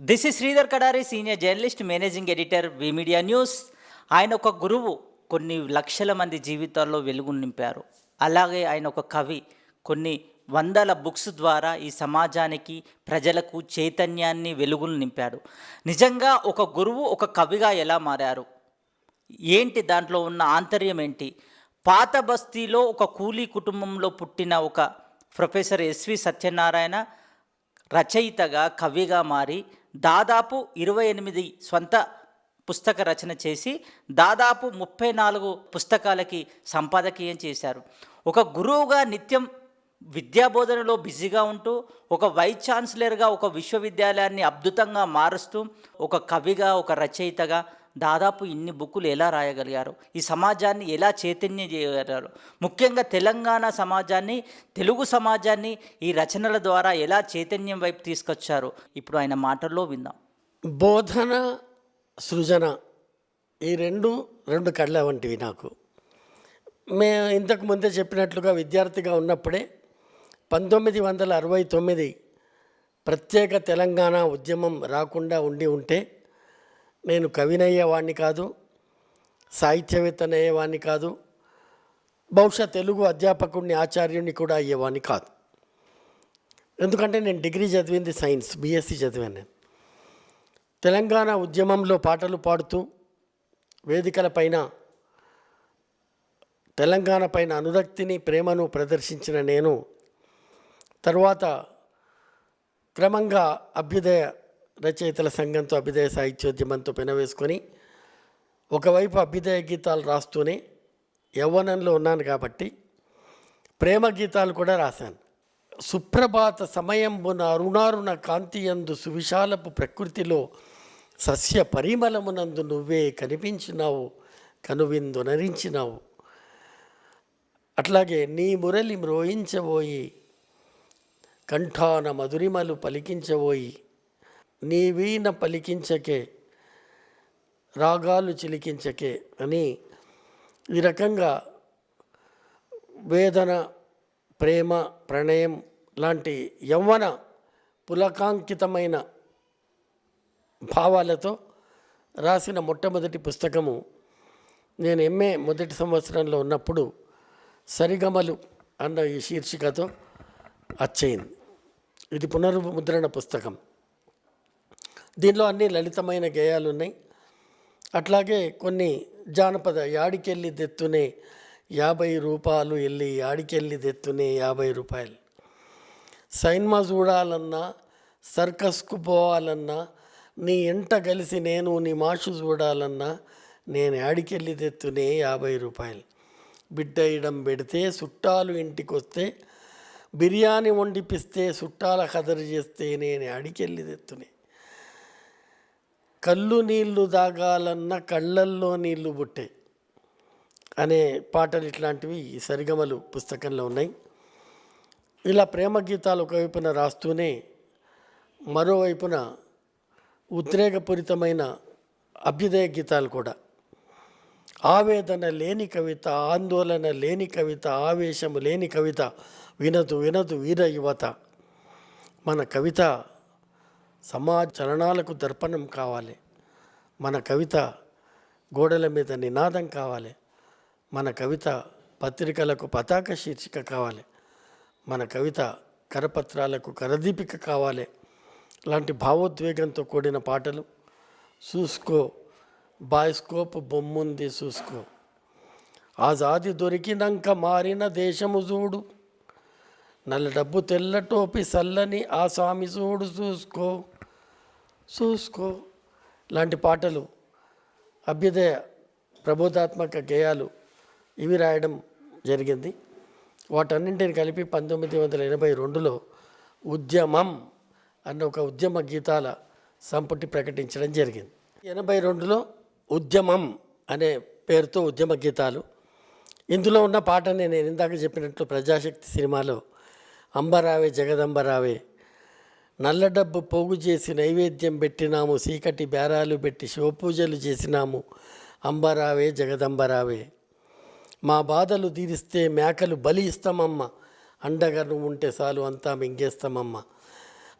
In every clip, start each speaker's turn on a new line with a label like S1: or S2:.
S1: This is Sridhar Kadari, senior journalist, managing editor, we media news. ఆయన ఒక గురువు, కొన్ని లక్షల మంది జీవితాల్లో వెలుగును నింపారు. అలాగే ఆయన ఒక కవి, కొన్ని వందల బుక్స్ ద్వారా ఈ సమాజానికి, ప్రజలకు చైతన్యాన్ని, వెలుగును నింపాడు. నిజంగా ఒక గురువు ఒక కవిగా ఎలా మారారు? ఏంటి దాంట్లో ఉన్న ఆంతర్యం ఏంటి? పాత బస్తీలో ఒక కూలీ కుటుంబంలో పుట్టిన ఒక ప్రొఫెసర్ ఎస్వి సత్యనారాయణ రచయితగా, కవిగా మారి దాదాపు 28 స్వంత పుస్తక రచన చేసి దాదాపు 34 పుస్తకాలకి సంపాదకీయం చేశారు. ఒక గురువుగా నిత్యం విద్యాబోధనలో బిజీగా ఉంటూ, ఒక వైస్ ఛాన్సలర్గా ఒక విశ్వవిద్యాలయాన్ని అద్భుతంగా మారుస్తూ, ఒక కవిగా, ఒక రచయితగా దాదాపు ఇన్ని బుక్కులు ఎలా రాయగలిగారు? ఈ సమాజాన్ని ఎలా చైతన్యం చేయగలిగారు? ముఖ్యంగా తెలంగాణ సమాజాన్ని, తెలుగు సమాజాన్ని ఈ రచనల ద్వారా ఎలా చైతన్యం వైపు తీసుకొచ్చారు? ఇప్పుడు ఆయన మాటల్లో విందాం.
S2: బోధన, సృజన ఈ రెండు కళ్ళ వంటివి నాకు. మేము ఇంతకు ముందే చెప్పినట్లుగా విద్యార్థిగా ఉన్నప్పుడే 1969 ప్రత్యేక తెలంగాణ ఉద్యమం రాకుండా ఉంటే నేను కవినయ్యేవాడిని కాదు, సాహిత్యవేత్తనయ్యేవాడిని కాదు, బహుశా తెలుగు అధ్యాపకుడిని, ఆచార్యుడిని కూడా అయ్యేవాడిని కాదు. ఎందుకంటే నేను డిగ్రీ చదివింది సైన్స్, బీఎస్సీ చదివాను. నేను తెలంగాణ ఉద్యమంలో పాటలు పాడుతూ వేదికల పైన తెలంగాణ పైన అనురక్తిని, ప్రేమను ప్రదర్శించిన నేను తర్వాత క్రమంగా అభ్యుదయ రచయితల సంఘంతో, అభ్యుదయ సాహిత్యోద్యమంతో పెనవేసుకొని ఒకవైపు అభ్యుదయ గీతాలు రాస్తూనే యవ్వనంలో ఉన్నాను కాబట్టి ప్రేమ గీతాలు కూడా రాశాను. సుప్రభాత సమయంబున అరుణారుణ కాంతియందు సువిశాలపు ప్రకృతిలో సస్య పరిమళమునందు నువ్వే కనిపించినావు, కనువిందు నరించినావు. అట్లాగే నీ మురళి మ్రోయించబోయి, కంఠాన మధురిమలు పలికించబోయి, నీ వీణ పలికించకే, రాగాలు చిలికించకే అని ఈ రకంగా వేదన, ప్రేమ, ప్రణయం లాంటి యవ్వన పులకాంకితమైన భావాలతో రాసిన మొట్టమొదటి పుస్తకము నేను ఎంఏ మొదటి సంవత్సరంలో ఉన్నప్పుడు సరిగమలు అన్న ఈ శీర్షికతో వచ్చేయింది. ఇది పునర్ముద్రణ పుస్తకం. దీనిలో అన్ని లలితమైన గేయాలు ఉన్నాయి. అట్లాగే కొన్ని జానపద, యాడికెళ్ళి దెత్తునే 50 రూపాయలు, వెళ్ళి యాడికెళ్ళి దెత్తునే 50 రూపాయలు, సైన్మా చూడాలన్నా, సర్కస్కు పోవాలన్నా, నీ ఎంట కలిసి నేను నీ మాషు చూడాలన్నా, నేను యాడికెళ్ళి తెత్తునే 50 రూపాయలు, బిడ్డ ఇడం పెడితే చుట్టాలు ఇంటికొస్తే, బిర్యానీ వండిపిస్తే చుట్టాల ఖదరు చేస్తే, నేను యాడికెళ్ళి తెత్తునే, కళ్ళు నీళ్లు దాగాలన్న కళ్ళల్లో నీళ్లు బుట్టే అనే పాటలు ఇట్లాంటివి ఈ సరిగమలు పుస్తకంలో ఉన్నాయి. ఇలా ప్రేమ గీతాలు ఒకవైపున రాస్తూనే మరోవైపున ఉద్రేకపూరితమైన అభ్యుదయ గీతాలు కూడా. ఆవేదన లేని కవిత, ఆందోళన లేని కవిత, ఆవేశము లేని కవిత వినదు వినదు వీర యువత. మన కవిత సమాజ చలనాలకు దర్పణం కావాలి, మన కవిత గోడల మీద నినాదం కావాలి, మన కవిత పత్రికలకు పతాక శీర్షిక కావాలి, మన కవిత కరపత్రాలకు కరదీపిక కావాలి. లాంటి భావోద్వేగంతో కూడిన పాటలు. చూసుకో బాయ్స్కోప్ బొమ్ముంది చూసుకో, ఆజాది దొరికినాక మారిన దేశము చూడు, నల్ల డబ్బు తెల్ల టోపి సల్లని ఆ స్వామి చూడు, చూసుకో చూసుకో లాంటి పాటలు, అభ్యుదయ ప్రబోధాత్మక గేయాలు ఇవి రాయడం జరిగింది. వాటన్నింటిని కలిపి 1982లో ఉద్యమం అన్న ఒక ఉద్యమ గీతాల సంపుటి ప్రకటించడం జరిగింది. 82లో ఉద్యమం అనే పేరుతో ఉద్యమ గీతాలు. ఇందులో ఉన్న పాటని నేను ఇందాక చెప్పినట్లు ప్రజాశక్తి సినిమాలో అంబరావే జగదంబరావే, నల్ల డబ్బు పోగు చేసి నైవేద్యం పెట్టినాము, చీకటి బేరాలు పెట్టి శివపూజలు చేసినాము, అంబరావే జగదంబరావే, మా బాధలు తీరిస్తే మేకలు బలి ఇస్తామమ్మ, అండగా నువ్వు ఉంటే చాలు అంతా మింగేస్తామమ్మ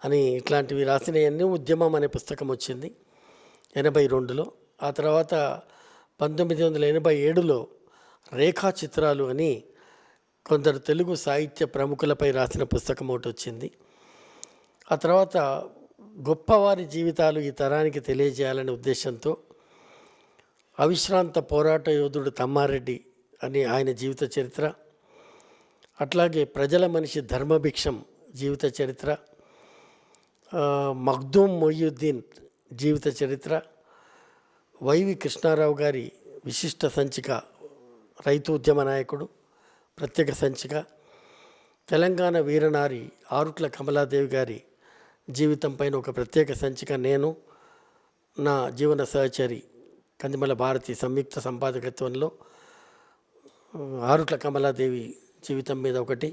S2: అని ఇట్లాంటివి రాసినవన్నీ ఉద్యమం అనే పుస్తకం వచ్చింది 82లో. ఆ తర్వాత 1987లో రేఖా చిత్రాలు అని కొందరు తెలుగు సాహిత్య ప్రముఖులపై రాసిన పుస్తకం ఒకటి వచ్చింది. ఆ తర్వాత గొప్పవారి జీవితాలు ఈ తరానికి తెలియజేయాలనే ఉద్దేశంతో అవిశ్రాంత పోరాట యోధుడు తమ్మారెడ్డి అని ఆయన జీవిత చరిత్ర, అట్లాగే ప్రజల మనిషి ధర్మభిక్షం జీవిత చరిత్ర, మగ్దూమ్ మొయ్యుద్దీన్ జీవిత చరిత్ర, వైవి కృష్ణారావు గారి విశిష్ట సంచిక రైతు ఉద్యమ నాయకుడు ప్రత్యేక సంచిక, తెలంగాణ వీరనారి ఆరుట్ల కమలాదేవి గారి జీవితం పైన ఒక ప్రత్యేక సంచిక, నేను నా జీవన సహచరి కందిమల భారతి సంయుక్త సంపాదకత్వంలో ఆరుట్ల కమలాదేవి జీవితం మీద ఒకటి,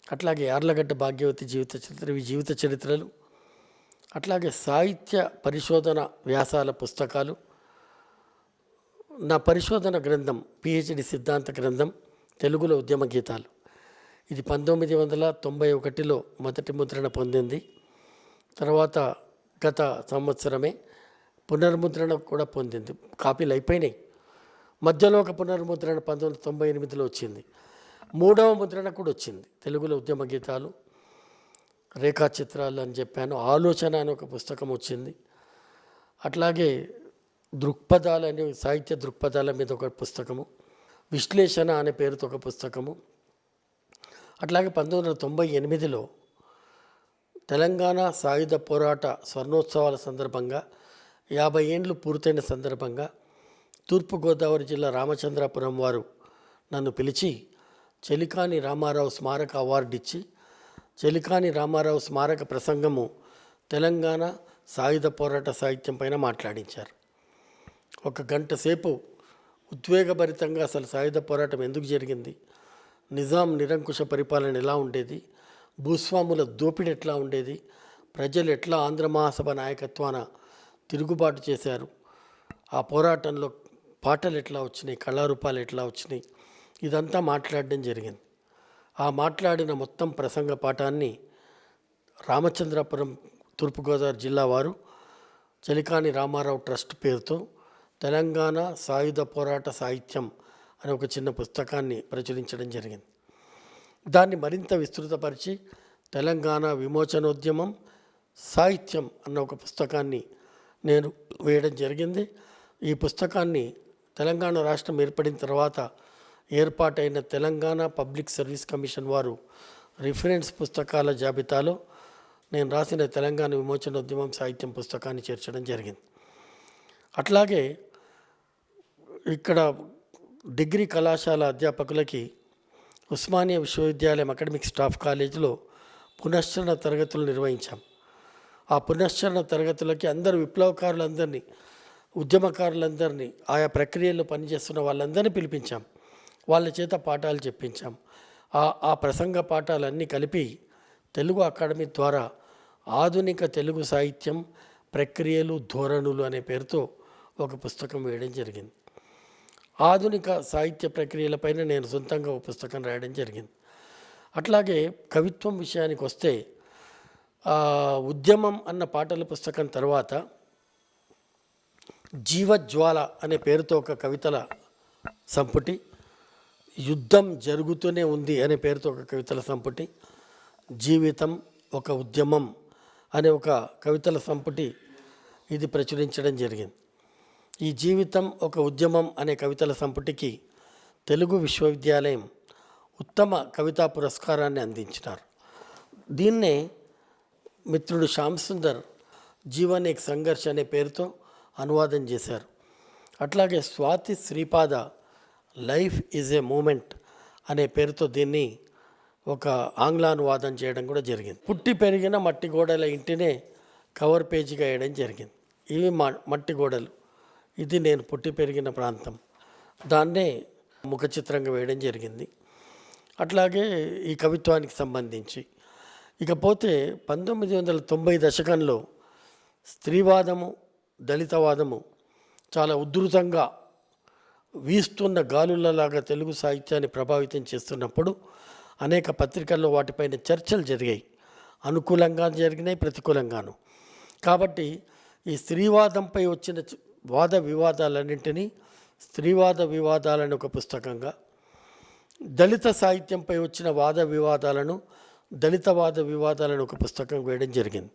S2: అట్లాగే యార్లగడ్డ భాగ్యవతి జీవిత చరిత్ర, ఇవి జీవిత చరిత్రలు. అట్లాగే సాహిత్య పరిశోధన వ్యాసాల పుస్తకాలు. నా పరిశోధన గ్రంథం పిహెచ్డి సిద్ధాంత గ్రంథం తెలుగులో ఉద్యమ గీతాలు, ఇది 1991లో మొదటి ముద్రణ పొందింది. తర్వాత గత సంవత్సరమే పునర్ముద్రణ కూడా పొందింది. కాపీలు అయిపోయినాయి. మధ్యలో ఒక పునర్ముద్రణ 1998లో వచ్చింది. 3వ ముద్రణ కూడా వచ్చింది. తెలుగులో ఉద్యమ గీతాలు, రేఖా చిత్రాలు అని చెప్పాను. ఆలోచన అని ఒక పుస్తకం వచ్చింది. అట్లాగే దృక్పథాలు అనే సాహిత్య దృక్పథాల మీద ఒక పుస్తకము, విశ్లేషణ అనే పేరుతో ఒక పుస్తకము. అట్లాగే 1998లో తెలంగాణ సాయుధ పోరాట స్వర్ణోత్సవాల సందర్భంగా 50 ఏండ్లు పూర్తయిన సందర్భంగా తూర్పుగోదావరి జిల్లా రామచంద్రాపురం వారు నన్ను పిలిచి చెలికాని రామారావు స్మారక అవార్డు ఇచ్చి, చెలికాని రామారావు స్మారక ప్రసంగము తెలంగాణ సాయుధ పోరాట సాహిత్యం పైన మాట్లాడించారు. 1 గంట సేపు ఉద్వేగభరితంగా అసలు సాయుధ పోరాటం ఎందుకు జరిగింది, నిజాం నిరంకుశ పరిపాలన ఎలా ఉండేది, భూస్వాముల దోపిడీ ఎట్లా ఉండేది, ప్రజలు ఎట్లా ఆంధ్ర మహాసభ నాయకత్వాన తిరుగుబాటు చేశారు, ఆ పోరాటంలో పాటలు ఎట్లా వచ్చినాయి, కళారూపాలు ఎట్లా వచ్చినాయి, ఇదంతా మాట్లాడడం జరిగింది. ఆ మాట్లాడిన మొత్తం ప్రసంగ పాఠాన్ని రామచంద్రాపురం తూర్పుగోదావరి జిల్లా వారు చెలికాని రామారావు ట్రస్ట్ పేరుతో తెలంగాణ సాయుధ పోరాట సాహిత్యం అనే ఒక చిన్న పుస్తకాన్ని ప్రచురించడం జరిగింది. దాన్ని మరింత విస్తృతపరిచి తెలంగాణ విమోచనోద్యమం సాహిత్యం అన్న ఒక పుస్తకాన్ని నేను వేయడం జరిగింది. ఈ పుస్తకాన్ని తెలంగాణ రాష్ట్రం ఏర్పడిన తర్వాత ఏర్పాటైన తెలంగాణ పబ్లిక్ సర్వీస్ కమిషన్ వారు రిఫరెన్స్ పుస్తకాల జాబితాలో నేను రాసిన తెలంగాణ విమోచనోద్యమం సాహిత్యం పుస్తకాన్ని చేర్చడం జరిగింది. అట్లాగే ఇక్కడ డిగ్రీ కళాశాల అధ్యాపకులకి ఉస్మానియా విశ్వవిద్యాలయం అకాడమిక్ స్టాఫ్ కాలేజీలో పునశ్చరణ తరగతులు నిర్వహించాం. ఆ పునశ్చరణ తరగతులకి అందరు విప్లవకారులందరినీ, ఉద్యమకారులందరినీ, ఆయా ప్రక్రియల్లో పనిచేస్తున్న వాళ్ళందరినీ పిలిపించాం. వాళ్ళ చేత పాఠాలు చెప్పించాం. ఆ ప్రసంగ పాఠాలన్నీ కలిపి తెలుగు అకాడమీ ద్వారా ఆధునిక తెలుగు సాహిత్యం ప్రక్రియలు ధోరణులు అనే పేరుతో ఒక పుస్తకం వేయడం జరిగింది. ఆధునిక సాహిత్య ప్రక్రియలపైన నేను సొంతంగా ఒక పుస్తకం రాయడం జరిగింది. అట్లాగే కవిత్వం విషయానికి వస్తే ఉద్యమం అన్న పాటల పుస్తకం తర్వాత జీవజ్వాల అనే పేరుతో ఒక కవితల సంపుటి, యుద్ధం జరుగుతూనే ఉంది అనే పేరుతో ఒక కవితల సంపుటి, జీవితం ఒక ఉద్యమం అనే ఒక కవితల సంపుటి ఇది ప్రచురించడం జరిగింది. ఈ జీవితం ఒక ఉద్యమం అనే కవితల సంపుటికి తెలుగు విశ్వవిద్యాలయం ఉత్తమ కవితా పురస్కారాన్ని అందించినారు. దీన్నే మిత్రుడు శ్యామ్ సుందర్ జీవన్ ఏక్ సంఘర్ష్ అనే పేరుతో అనువాదం చేశారు. అట్లాగే Swathi Sripada life is a moment అనే పేరుతో దీన్ని ఒక ఆంగ్ల అనువాదం చేయడం కూడా జరిగింది. పుట్టి పెరిగిన మట్టి గోడల ఇంటినే కవర్ పేజీగా వేయడం జరిగింది. ఇవి మట్టి గోడలు, ఇది నేను పుట్టి పెరిగిన ప్రాంతం, దాన్నే ముఖ చిత్రంగా వేయడం జరిగింది. అట్లాగే ఈ కవిత్వానికి సంబంధించి ఇకపోతే 1990 దశకంలో స్త్రీవాదము, దళితవాదము చాలా ఉధృతంగా వీస్తున్న గాలులలాగా తెలుగు సాహిత్యాన్ని ప్రభావితం చేస్తున్నప్పుడు అనేక పత్రికల్లో వాటిపైన చర్చలు జరిగాయి. అనుకూలంగా జరిగినాయి, ప్రతికూలంగాను. కాబట్టి ఈ స్త్రీవాదంపై వచ్చిన వాద వివాదాలన్నింటినీ స్త్రీవాద వివాదాలని ఒక పుస్తకంగా, దళిత సాహిత్యంపై వచ్చిన వాద వివాదాలను దళితవాద వివాదాలను ఒక పుస్తకం వేయడం జరిగింది.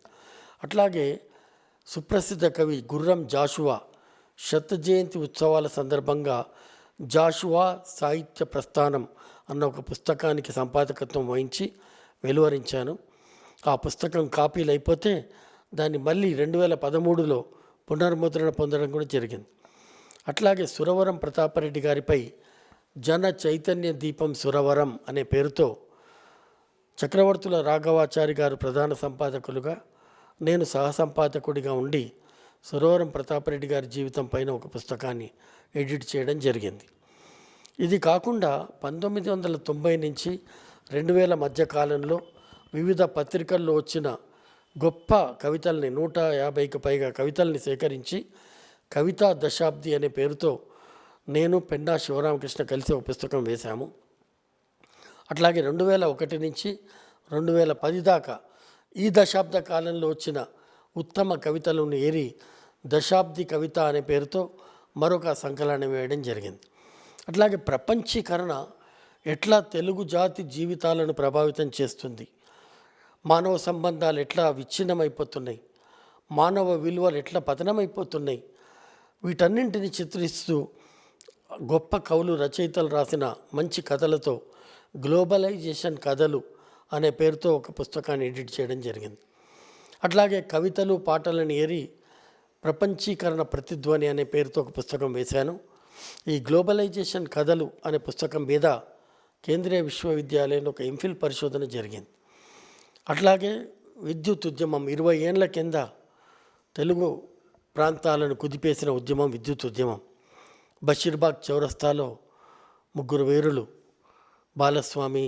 S2: అట్లాగే సుప్రసిద్ధ కవి గుర్రం జాషువా శత జయంతి ఉత్సవాల సందర్భంగా జాషువా సాహిత్య ప్రస్థానం అన్న ఒక పుస్తకానికి సంపాదకత్వం వహించి వెలువరించాను. ఆ పుస్తకం కాపీలు అయిపోతే దాన్ని మళ్ళీ 2013లో పునర్ముద్రణ పొందడం కూడా జరిగింది. అట్లాగే సురవరం ప్రతాపరెడ్డి గారిపై జన చైతన్య దీపం సురవరం అనే పేరుతో చక్రవర్తుల రాఘవాచారి గారు ప్రధాన సంపాదకులుగా, నేను సహసంపాదకుడిగా ఉండి సురవరం ప్రతాపరెడ్డి గారి జీవితం పైన ఒక పుస్తకాన్ని ఎడిట్ చేయడం జరిగింది. ఇది కాకుండా 1990 నుంచి 2000 మధ్య కాలంలో వివిధ పత్రికల్లో వచ్చిన గొప్ప కవితల్ని 150కి పైగా కవితల్ని సేకరించి కవితా దశాబ్ది అనే పేరుతో నేను పెన్నా శివరామకృష్ణ కలిసి ఒక పుస్తకం వేశాము. అట్లాగే 2001 నుంచి 2010 దాకా ఈ దశాబ్ద కాలంలో వచ్చిన ఉత్తమ కవితలను ఏరి దశాబ్ది కవిత అనే పేరుతో మరొక సంకలనం వేయడం జరిగింది. అట్లాగే ప్రపంచీకరణ ఎట్లా తెలుగు జాతి జీవితాలను ప్రభావితం చేస్తుంది, మానవ సంబంధాలు ఎట్లా విచ్ఛిన్నమైపోతున్నాయి, మానవ విలువలు ఎట్లా పతనమైపోతున్నాయి, వీటన్నింటిని చిత్రిస్తూ గొప్ప కవులు రచయితలు రాసిన మంచి కథలతో గ్లోబలైజేషన్ కథలు అనే పేరుతో ఒక పుస్తకాన్ని ఎడిట్ చేయడం జరిగింది. అట్లాగే కవితలు పాటలను ఏరి ప్రపంచీకరణ ప్రతిధ్వని అనే పేరుతో ఒక పుస్తకం వేశాను. ఈ గ్లోబలైజేషన్ కథలు అనే పుస్తకం మీద కేంద్రీయ విశ్వవిద్యాలయంలో ఒక ఎంఫిల్ పరిశోధన జరిగింది. అట్లాగే విద్యుత్ ఉద్యమం 20 ఏళ్ల కింద తెలుగు ప్రాంతాలను కుదిపేసిన ఉద్యమం విద్యుత్ ఉద్యమం. బషీర్బాగ్ చౌరస్తాలో 3 వీరులు బాలస్వామి,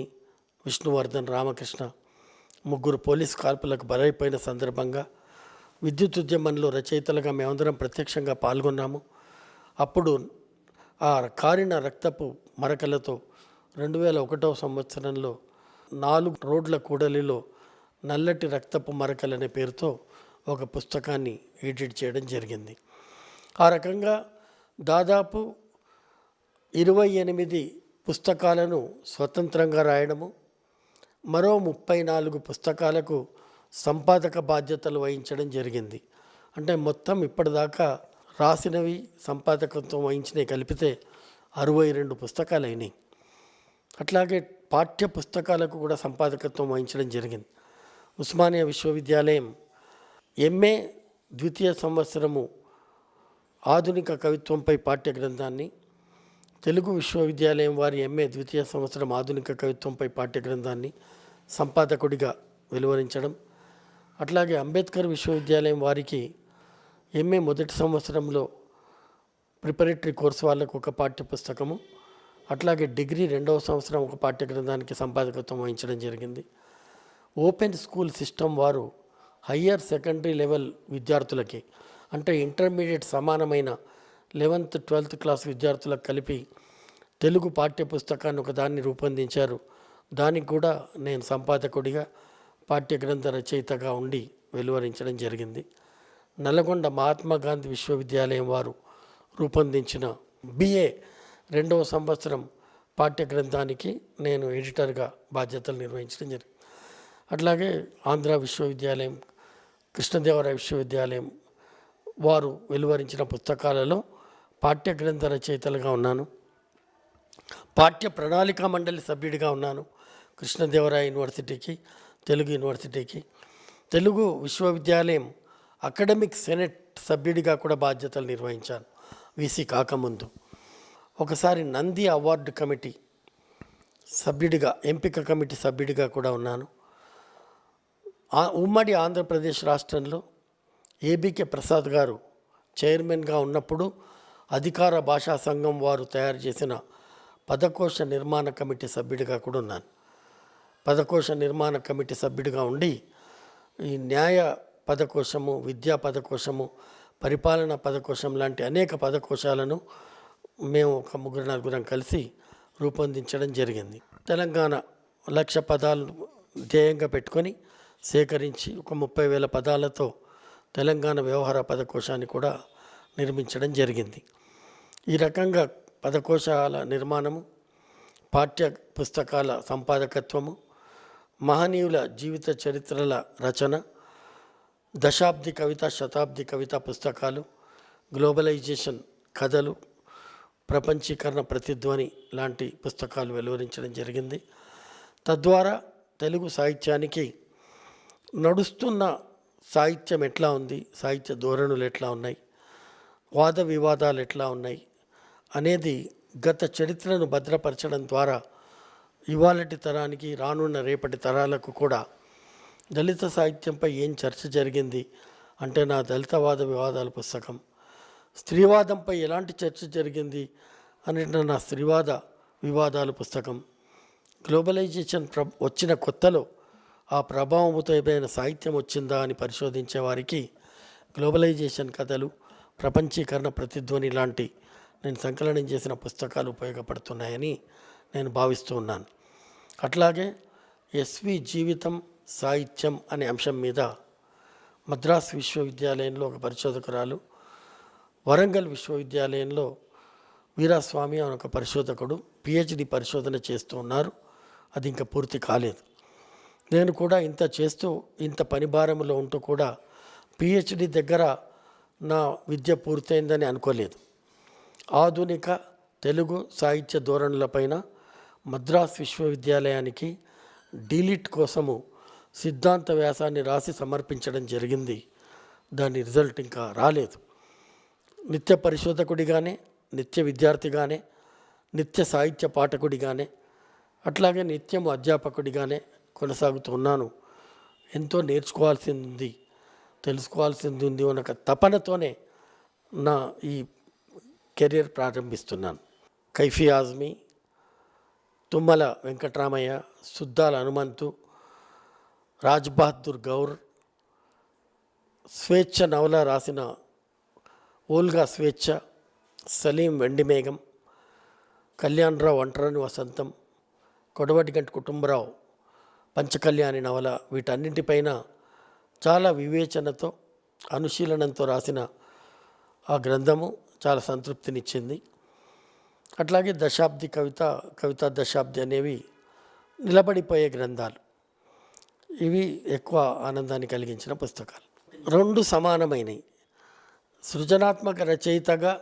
S2: విష్ణువర్ధన్, రామకృష్ణ 3 పోలీస్ కాల్పులకు బలైపోయిన సందర్భంగా విద్యుత్ ఉద్యమంలో రచయితలుగా మేమందరం ప్రత్యక్షంగా పాల్గొన్నాము. అప్పుడు ఆ కారిన రక్తపు మరకలతో 2001వ సంవత్సరంలో 4 రోడ్ల కూడలిలో నల్లటి రక్తపు మరకలు అనే పేరుతో ఒక పుస్తకాన్ని ఎడిట్ చేయడం జరిగింది. ఆ రకంగా దాదాపు 28 పుస్తకాలను స్వతంత్రంగా రాయడము, మరో 34 పుస్తకాలకు సంపాదక బాధ్యతలు వహించడం జరిగింది. అంటే మొత్తం ఇప్పటిదాకా రాసినవి సంపాదకత్వం వహించినవి కలిపితే 62 పుస్తకాలు అయినాయి. అట్లాగే పాఠ్య పుస్తకాలకు కూడా సంపాదకత్వం వహించడం జరిగింది. ఉస్మానియా విశ్వవిద్యాలయం ఎంఏ ద్వితీయ సంవత్సరము ఆధునిక కవిత్వంపై పాఠ్య గ్రంథాన్ని, తెలుగు విశ్వవిద్యాలయం వారి ఎంఏ ద్వితీయ సంవత్సరం ఆధునిక కవిత్వంపై పాఠ్య గ్రంథాన్ని సంపాదకుడిగా వెలువరించడం, అట్లాగే అంబేద్కర్ విశ్వవిద్యాలయం వారికి ఎంఏ మొదటి సంవత్సరంలో ప్రిపరేటరీ కోర్సు వాళ్ళకు ఒక పాఠ్య పుస్తకము, అట్లాగే డిగ్రీ 2వ సంవత్సరం ఒక పాఠ్య గ్రంథానికి సంపాదకత్వం వహించడం జరిగింది. ఓపెన్ స్కూల్ సిస్టమ్ వారు హయ్యర్ సెకండరీ లెవెల్ విద్యార్థులకి, అంటే ఇంటర్మీడియట్ సమానమైన 11th 12th క్లాస్ విద్యార్థులకు కలిపి తెలుగు పాఠ్య పుస్తకాన్ని ఒకదాన్ని రూపొందించారు. దానికి కూడా నేను సంపాదకుడిగా పాఠ్య గ్రంథ రచయితగా ఉండి వెలువరించడం జరిగింది. నల్గొండ మహాత్మా గాంధీ విశ్వవిద్యాలయం వారు రూపొందించిన బిఏ 2వ సంవత్సరం పాఠ్య గ్రంథానికి నేను ఎడిటర్గా బాధ్యతలు నిర్వహించడం జరిగింది. అట్లాగే ఆంధ్ర విశ్వవిద్యాలయం, కృష్ణదేవరాయ విశ్వవిద్యాలయం వారు వెలువరించిన పుస్తకాలలో పాఠ్య గ్రంథ రచయితలుగా ఉన్నాను. పాఠ్య ప్రణాళికా మండలి సభ్యుడిగా ఉన్నాను. కృష్ణదేవరాయ యూనివర్సిటీకి, తెలుగు యూనివర్సిటీకి, తెలుగు విశ్వవిద్యాలయం అకాడమిక్ సెనెట్ సభ్యుడిగా కూడా బాధ్యతలు నిర్వహించాను వీసీ కాకముందు. ఒకసారి నంది అవార్డు కమిటీ సభ్యుడిగా, ఎంపిక కమిటీ సభ్యుడిగా కూడా ఉన్నాను. ఉమ్మడి ఆంధ్రప్రదేశ్ రాష్ట్రంలో ఏబీకే ప్రసాద్ గారు చైర్మన్గా ఉన్నప్పుడు అధికార భాషా సంఘం వారు తయారు చేసిన పదకోశ నిర్మాణ కమిటీ సభ్యుడిగా కూడా ఉన్నాను. పదకోశ నిర్మాణ కమిటీ సభ్యుడిగా ఉండి ఈ న్యాయ పదకోశము, విద్యా పదకోశము, పరిపాలన పదకోశం లాంటి అనేక పదకోశాలను మేము ఒక 3-4 కలిసి రూపొందించడం జరిగింది. తెలంగాణ 1,00,000 పదాలు ధ్యేయంగా పెట్టుకొని సేకరించి ఒక 30,000 పదాలతో తెలంగాణ వ్యవహార పదకోశాన్ని కూడా నిర్మించడం జరిగింది. ఈ రకంగా పదకోశాల నిర్మాణము, పాఠ్య పుస్తకాల సంపాదకత్వము, మహనీయుల జీవిత చరిత్రల రచన, దశాబ్ది కవిత, శతాబ్ది కవిత పుస్తకాలు, గ్లోబలైజేషన్ కథలు, ప్రపంచీకరణ ప్రతిధ్వని లాంటి పుస్తకాలు వెలువరించడం జరిగింది. తద్వారా తెలుగు సాహిత్యానికి నడుస్తున్న సాహిత్యం ఎట్లా ఉంది, సాహిత్య ధోరణులు ఎట్లా ఉన్నాయి, వాద వివాదాలు ఎట్లా ఉన్నాయి అనేది గత చరిత్రను భద్రపరచడం ద్వారా ఇవాళటి తరానికి, రానున్న రేపటి తరాలకు కూడా దళిత సాహిత్యంపై ఏం చర్చ జరిగింది అంటే నా దళిత వాద వివాదాల పుస్తకం, స్త్రీవాదంపై ఎలాంటి చర్చ జరిగింది అంటే నా స్త్రీవాద వివాదాల పుస్తకం, గ్లోబలైజేషన్ వచ్చిన కొత్తలో ఆ ప్రభావంతో ఏదైనా సాహిత్యం వచ్చిందా అని పరిశోధించే వారికి గ్లోబలైజేషన్ కథలు, ప్రపంచీకరణ ప్రతిధ్వని లాంటి నేను సంకలనం చేసిన పుస్తకాలు ఉపయోగపడుతున్నాయని నేను భావిస్తూ ఉన్నాను. అట్లాగే ఎస్వి జీవితం సాహిత్యం అనే అంశం మీద మద్రాస్ విశ్వవిద్యాలయంలో ఒక పరిశోధకురాలు, వరంగల్ విశ్వవిద్యాలయంలో వీరాస్వామి అని ఒక పరిశోధకుడు పిహెచ్డి పరిశోధన చేస్తూ ఉన్నారు. అది ఇంకా పూర్తి కాలేదు. నేను కూడా ఇంత చేస్తూ, ఇంత పని భారంలో ఉంటూ కూడా పిహెచ్డి దగ్గర నా విద్య పూర్తయిందని అనుకోలేదు. ఆధునిక తెలుగు సాహిత్య ధోరణులపైన మద్రాస్ విశ్వవిద్యాలయానికి డీలిట్ కోసము సిద్ధాంత వ్యాసాన్ని రాసి సమర్పించడం జరిగింది. దాని రిజల్ట్ ఇంకా రాలేదు. నిత్య పరిశోధకుడిగానే, నిత్య విద్యార్థిగానే, నిత్య సాహిత్య పాఠకుడిగానే, అట్లాగే నిత్యం అధ్యాపకుడిగానే కొనసాగుతూ ఉన్నాను. ఎంతో నేర్చుకోవాల్సింది, తెలుసుకోవాల్సింది ఉంది అన్న ఒక తపనతోనే నా ఈ కెరీర్ ప్రారంభిస్తున్నాను. కైఫీ ఆజ్మీ, తుమ్మల వెంకటరామయ్య, సుద్దాల హనుమంతు, రాజ్ బహదూర్ గౌర్, స్వేచ్ఛ నవల రాసిన ఓల్గా స్వేచ్ఛ, సలీం వెండిమేఘం, కళ్యాణరావు ఒంటరిని వసంతం, కొడవటిగంటి కుటుంబరావు పంచకళ్యాణి నవల, వీటన్నింటిపైన చాలా వివేచనతో, అనుశీలనంతో రాసిన ఆ గ్రంథము చాలా సంతృప్తినిచ్చింది. అట్లాగే దశాబ్ది కవిత, కవితా దశాబ్ది అనేవి నిలబడిపోయే గ్రంథాలు. ఇవి ఎక్కువ ఆనందాన్ని కలిగించిన పుస్తకాలు. రెండు సమానమైనవి. సృజనాత్మక రచయితగా,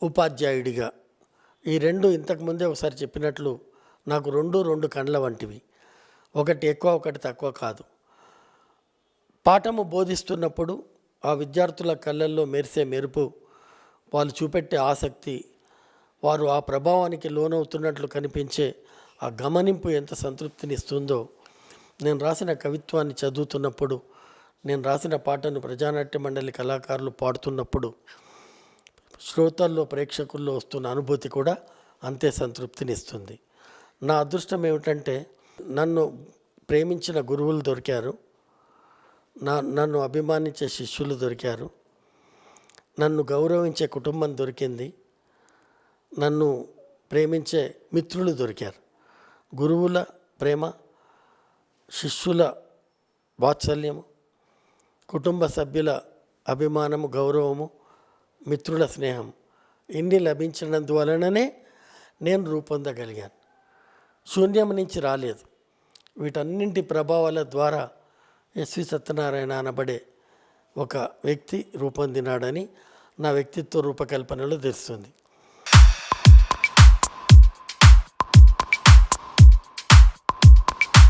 S2: ఉపాధ్యాయుడిగా, ఈ రెండు ఇంతకుముందే ఒకసారి చెప్పినట్లు నాకు రెండు కండ్ల వంటివి. ఒకటి ఎక్కువ, ఒకటి తక్కువ కాదు. పాఠము బోధిస్తున్నప్పుడు ఆ విద్యార్థుల కళ్ళల్లో మెరిసే మెరుపు, వాళ్ళు చూపెట్టే ఆసక్తి, వారు ఆ ప్రభావానికి లోనవుతున్నట్లు కనిపించే ఆ గమనింపు ఎంత సంతృప్తినిస్తుందో, నేను రాసిన కవిత్వాన్ని చదువుతున్నప్పుడు, నేను రాసిన పాటను ప్రజానాట్య మండలి కళాకారులు పాడుతున్నప్పుడు శ్రోతల్లో, ప్రేక్షకుల్లో వస్తున్న అనుభూతి కూడా అంతే సంతృప్తినిస్తుంది. నా అదృష్టం ఏమిటంటే నన్ను ప్రేమించిన గురువులు దొరికారు, నన్ను అభిమానించే శిష్యులు దొరికారు, నన్ను గౌరవించే కుటుంబం దొరికింది, నన్ను ప్రేమించే మిత్రులు దొరికారు. గురువుల ప్రేమ, శిష్యుల వాత్సల్యము, కుటుంబ సభ్యుల అభిమానము, గౌరవము, మిత్రుల స్నేహం, ఇన్ని లభించినందువలననే నేను రూపొందగలిగాను. శూన్యం నుంచి రాలేదు. వీటన్నింటి ప్రభావాల ద్వారా ఎస్వి సత్యనారాయణ అనబడే ఒక వ్యక్తి రూపొందినాడని నా వ్యక్తిత్వ రూపకల్పనలో తెలుస్తుంది.